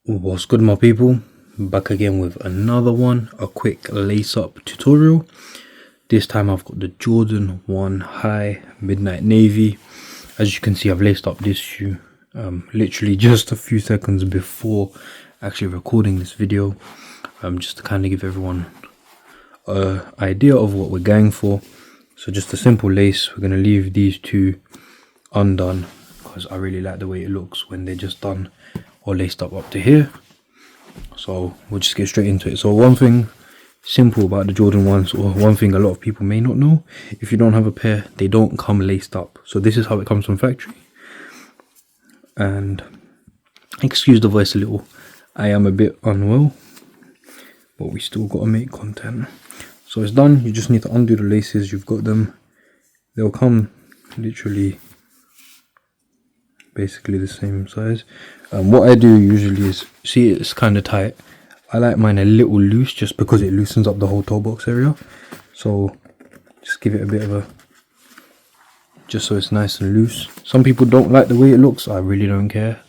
What's good, my people? Back again with another one, a quick lace up tutorial. This time I've got the Jordan 1 High Midnight Navy. As you can see, I've laced up this shoe literally just a few seconds before actually recording this video, just to kind of give everyone an idea of what we're going for. So just a simple lace. We're going to leave these two undone because I really like the way it looks when they're just done or laced up to here. So we'll just get straight into it. So one thing simple about the Jordan 1s, or one thing a lot of people may not know, if you don't have a pair, they don't come laced up. So this is how it comes from factory. And excuse the voice a little, I am a bit unwell, but we still got to make content. So it's done. You just need to undo the laces. You've got them. They'll come literally basically the same size. What I do usually is, see, it's kind of tight. I like mine a little loose just because it loosens up the whole toe box area. So just give it a bit of a, just so it's nice and loose. Some people don't like the way it looks. I really don't care.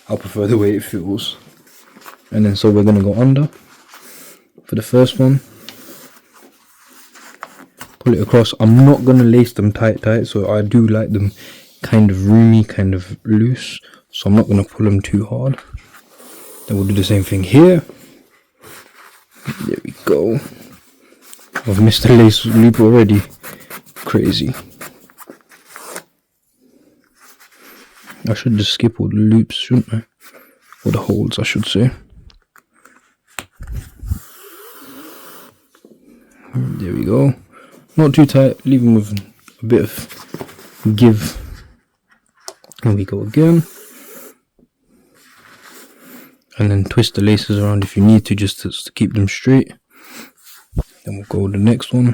I prefer the way it feels. And then so we're going to go under for the first one. Pull it across. I'm not going to lace them tight, so I do like them kind of roomy, kind of loose, so I'm not going to pull them too hard. Then we'll do the same thing here. There we go. I've missed the lace loop already. Crazy. I should just skip all the loops, shouldn't I? Or the holes, I should say. There we go. Not too tight, leave them with a bit of give. And we go again, and then twist the laces around if you need to, just to keep them straight. Then we'll go with the next one.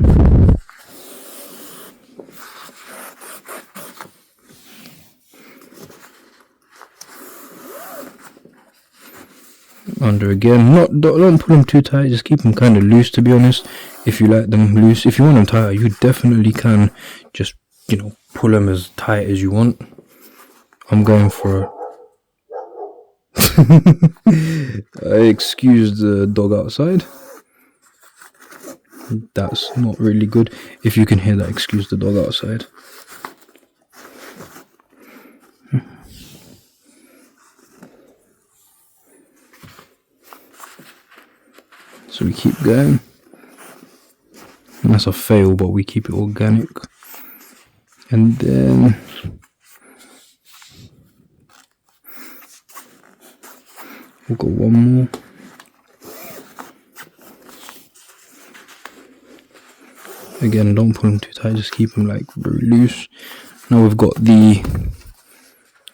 Under again. Don't pull them too tight, just keep them kind of loose, to be honest. If you like them loose, if you want them tighter, you definitely can just, you know, pull them as tight as you want. I'm going for excuse the dog outside. That's not really good. If you can hear that, excuse the dog outside. So we keep going. And that's a fail, but we keep it organic. And then we'll go one more. Again, don't pull them too tight, just keep them like very loose. Now we've got the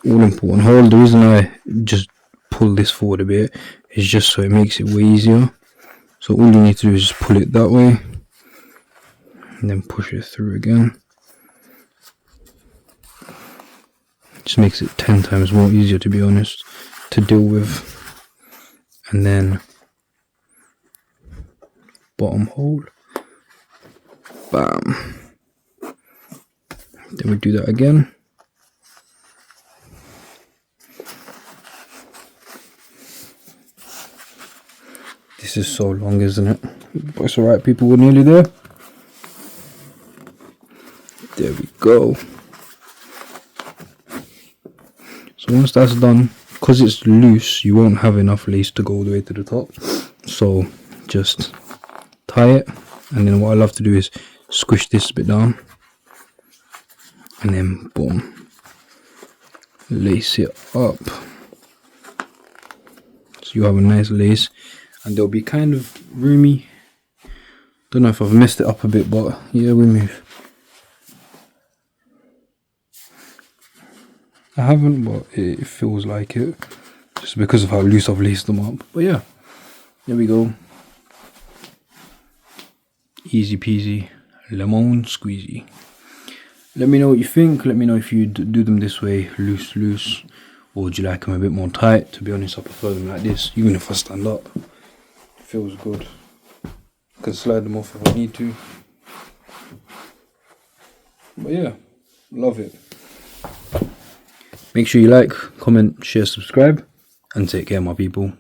all important hole. The reason I just pull this forward a bit is just so it makes it way easier. So all you need to do is just pull it that way and then push it through again. Just makes it 10 times more easier, to be honest, to deal with. And then bottom hole, bam. Then we do that again. This is so long, isn't it? But it's alright, people, we're nearly there. There we go. So once that's done, because it's loose, you won't have enough lace to go all the way to the top. So just tie it, and then what I love to do is squish this bit down, and then boom, lace it up. So you have a nice lace, and they'll be kind of roomy. Don't know if I've messed it up a bit, but yeah, we move. I haven't, but it feels like it, just because of how loose I've laced them up. But yeah, there we go. Easy peasy, lemon squeezy. Let me know what you think. Let me know if you do them this way, loose, or do you like them a bit more tight? To be honest, I prefer them like this, even if I stand up. It feels good. I can slide them off if I need to. But yeah, love it. Make sure you like, comment, share, subscribe, and take care, my people.